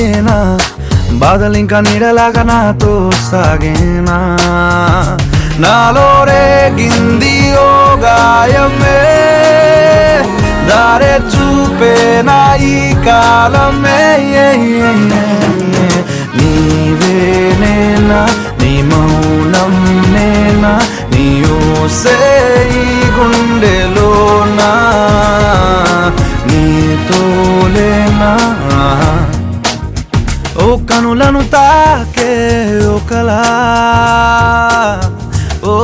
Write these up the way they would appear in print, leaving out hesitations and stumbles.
అయ్యేనా బాధలింకా నీడలాగా నాతో సాగేనా నాలో రేగింది ఓ గాయమే దారే చూపేనా ఈ కాలమే నీవేనేనా నీ మౌనం నేనా నీ ఊసే ఈ గుండెలోనా నీతోలేనా ఓ కనులను తాకే ఒకలా ఓ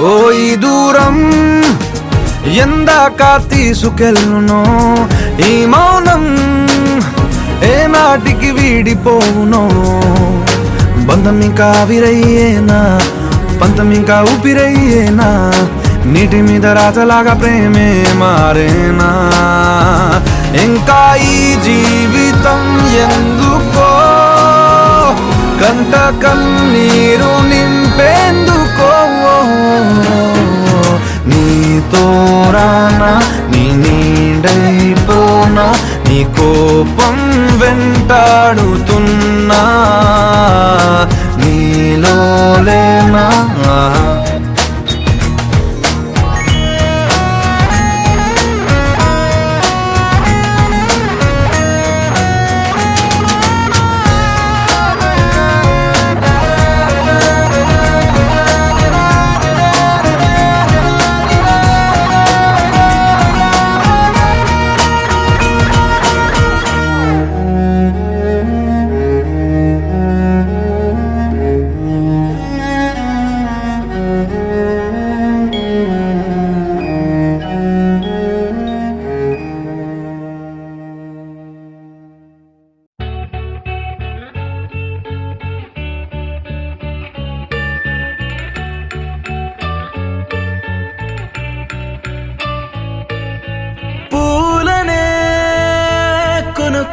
ఓ ఈ దూరం ఎందాక తీసుకెళ్ళునో ఈ మౌనం ఏ నాటికి వీడిపోవునో బంధం ఇంకా ఆవిరయ్యేనా పంతం ఇంకా ఊపిరయ్యేనా నీటి మీద రాతలాగా ప్రేమే మారేనా ఇంకా ఈ జీవితం ఎందుకో కంట కన్నీరు నింపేందుకో నీతో రానా నీ నీడైపోనా నీ కోపం వెంటాడుతున్నా నీలో లేనా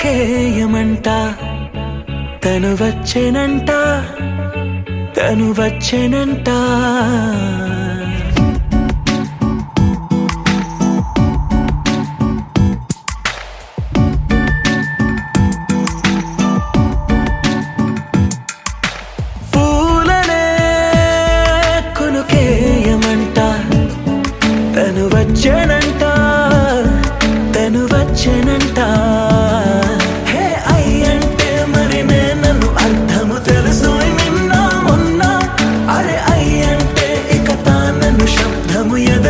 కేయమంట తను వచ్చెనంట తను వచ్చెనంట పూలనే కొనుకేయమంట తను వచ్చెనంట తను వచ్చెనంట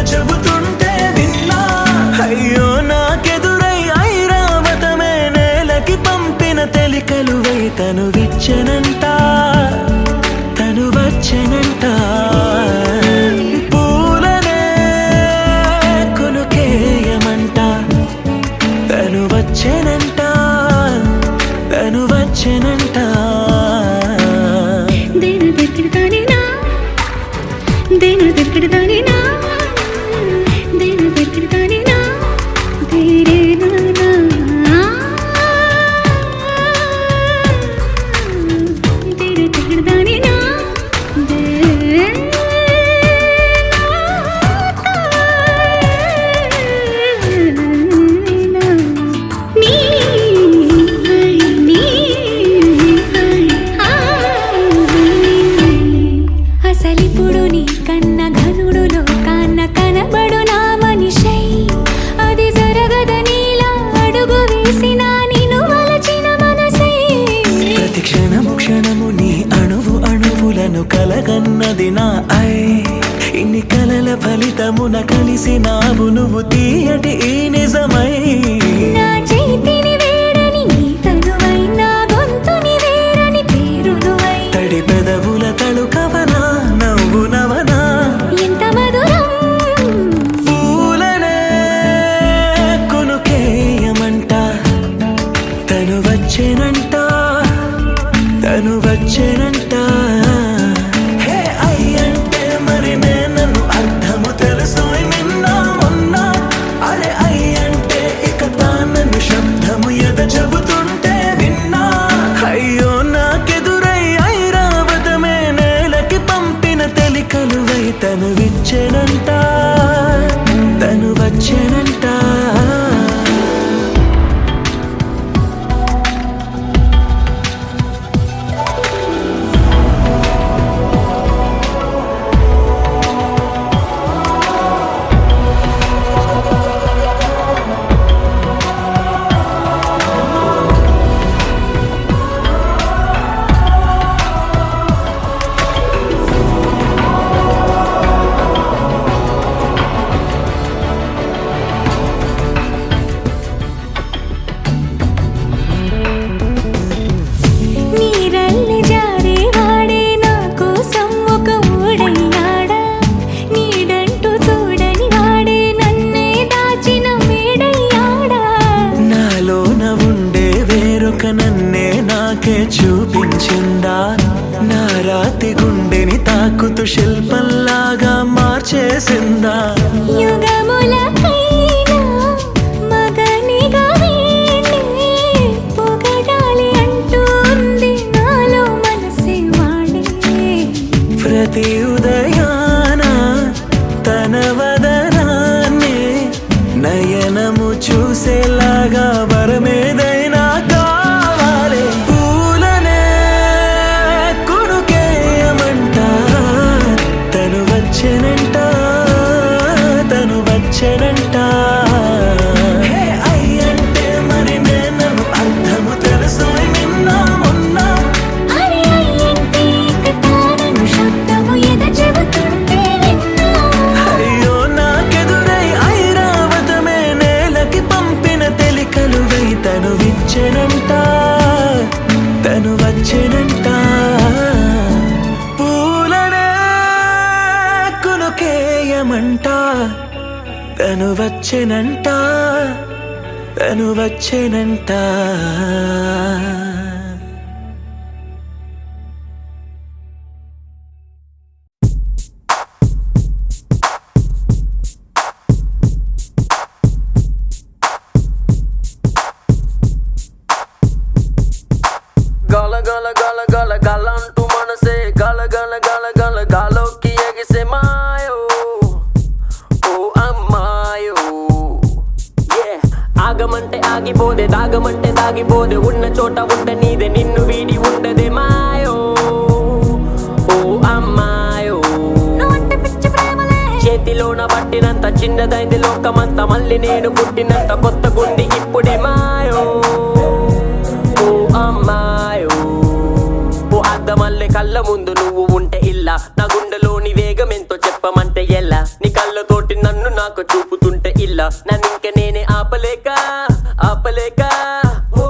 చెబుతుంటే విన్నా అయ్యో నాకెదురై ఐరావతమే నేలకి పంపిన తెలికలువై తను విచ్చెనంట తను వచ్చెనంట పూలనే కొనుకేయమంట తను వచ్చెనంట తను వచ్చెనంట దేని దగ్గరదానినా దేని దగ్గరదానినా ఎక్కుతూ శిల్పంలాగా మార్చేసిందా యుగములకైనా మగనిగా వీణ్ణి పొగడాలి అంటుంది నాలో మనసే వాడే ప్రతి ఉదయాన తన వదనాన్ని నయనము చూసేలాగా వరమేదైనా కావాలి పూలనే కొనుకేయమంట తను వచ్చెనంట తను వచ్చెనంట అయ్యంటే మరి నేను అర్థము తెలుసు నిన్న మొన్న అరే అయ్యంటే కథను శబ్దము ఎద చెబుతుంటే విన్నా అయ్యో నాకెదురై ఐరావతమే నేలకి పంపిన తెలికలువై తను విచ్చెనంట తను వచ్చెనంట పూలనే కొనుకేయమంట తను వచ్చెనంట తను వచ్చెనంట గల గల గల గల గల అంటూ మనసే గల గల గల గల గాలోకి ఎగిసే మాయో ఓ అమ్మాయో ఆగమంటే ఆగిపోదే దాగమంటే దాగిపోదే ఉన్న చోట ఉండ నీదే నిన్ను వీడి ఉండదే మాయో ఓ అమ్మాయో నువ్వంటే పిచ్చి ప్రేమలే చేతిలోన పట్టినంత చిన్నదైంది లోకమంతా మళ్ళీ నేను పుట్టినంత కొత్త గుండి ఇప్పుడే మాయో ఓ అమ్మాయో ఓ అద్దమల్లె కళ్ళ ముందు నువ్వు ఉంటే ఇల్లా నా గుండెలోని వేగం ఎంతో చెప్పమంటే ఎలా నీ కళ్ళతోటి నన్ను నాకు చూపుతుంటే ఇల్లా నన్ను ఇంక నేనే ఆపలేక ఆపలేక ఓ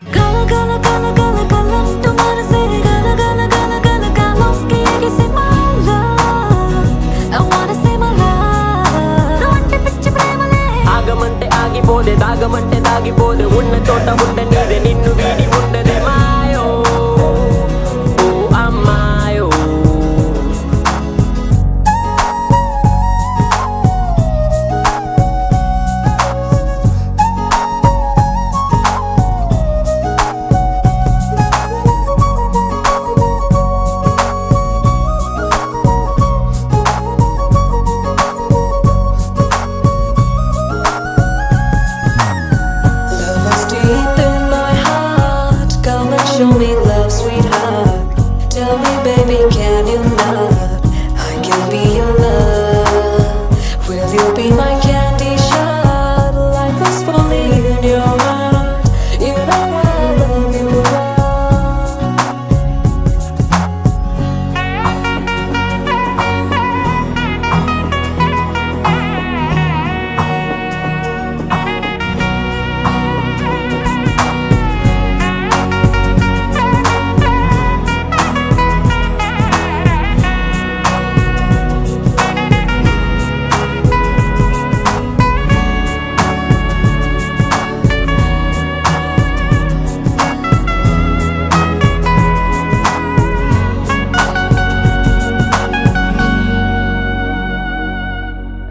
గల గల గల గల గల అంటూ మనసే గల గల గల గల గాలోకి ఎగిసే my love I wanna say my love నువ్వంటే పిచ్చి ప్రేమలే ఆగమంటే ఆగిపోదే దాగమంటే దాగిపోదే ఉన్న చోట ఉండ నీదే నిన్ను వీడి ఉండదే మాయో ఓ అమ్మాయో Love is deep in my heart. Come and show me love, sweetheart. Tell me, baby, can you not? I can be your love. Will you be my candy shot? Life is fully in your heart. You know I love you.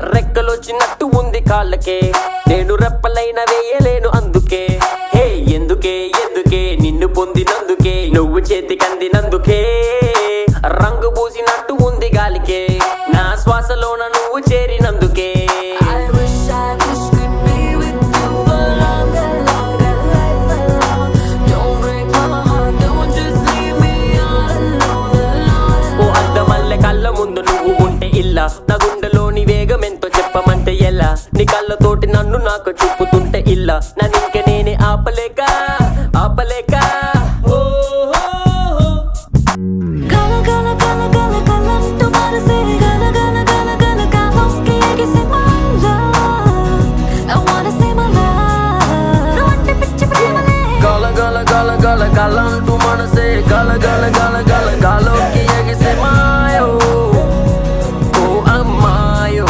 రెక్కలొచ్చినట్టు ఉంది కాళ్ళకే నేను రెప్పలైన వేయలేను అందుకే హే ఎందుకే ఎందుకే నిన్ను పొందినందుకే నువ్వు చేతికందినందుకే రంగు పూసినట్టు ఉంది గాలికే నా శ్వాసలోన నువ్వు చేరినందుకే I wish could be with you for longer, longer life alone. Don't break my heart, don't just leave me all alone, alone. ఓ అద్దమల్లె కళ్ళ ముందు నువ్వు ఉంటే ఇల్లా నా గుండెలోని వేగం ఎంతో చెప్పమంటే ఎలా నీ కళ్ళతోటి నన్ను నాకు చూపుతుంటే ఇల్లా నన్ను ఇంక నేనే ఆపలేక ఆపలేక ఓ గల గల గల గల గల అంటూ మనసే గల గల గల గల గాలోకి ఎగిసే my love I wanna say my love నువ్వంటే పిచ్చి ప్రేమలే గల గల గల గల గల అంటూ మనసే గల గల గల గల గాలోకి ఎగిసే మాయో ఓ అమ్మాయో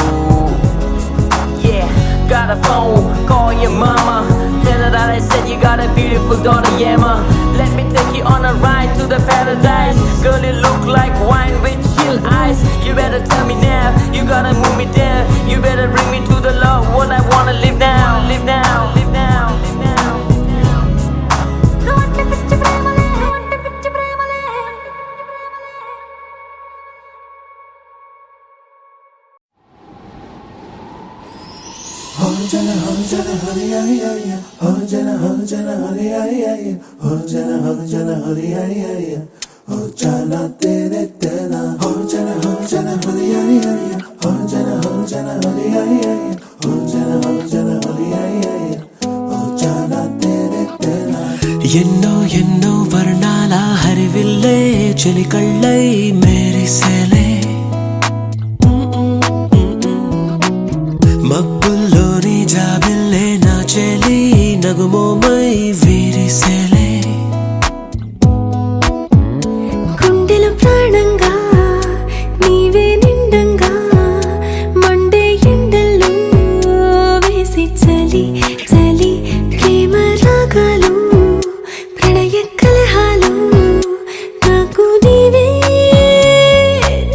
got a phone, call your mama. Tell her that I said you got a beautiful daughter, yeah ma. Let me take you on a ride to the paradise. Girl, you look You better tell me now, you gotta move me down. You better bring me to the love, what I wanna live now, live now, live now, live now. నువ్వంటే పిచ్చి ప్రేమలే, నువ్వంటే పిచ్చి ప్రేమలే. ఎన్నో ఎన్నో వర్ణాల హరివిల్లే చెలికళ్ళై మేరిసేలే మబ్బుల్లోని జాబిల్లే నా చెలి నగుమోమై వీరిసేలే గుండెలో ప్రాణంగా నీవే నిండంగా మండే ఎండల్లో వేసి చలి చలి ప్రేమ రాగాలు ప్రణయ కలహాలు నాకు నీవే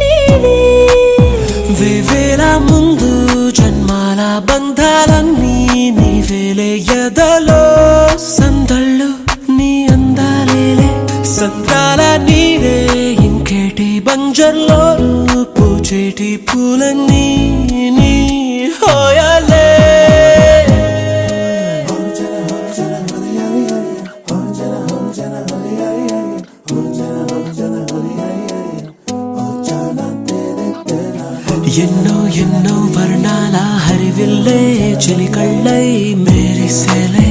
నీవే వేవేల ముందు జన్మాల బంధాలన్నీ నీవేలే ఎదలో సందళ్ళు నీ అందాలేలే సంద్రాల నీరే ఇంకేటి బంజర్లో పూచేటి పూలన్నీ నీ హోయాలే ఎన్నో ఎన్నో వర్ణాల హరివిల్లే చెలికళ్ళై మేరిసేలే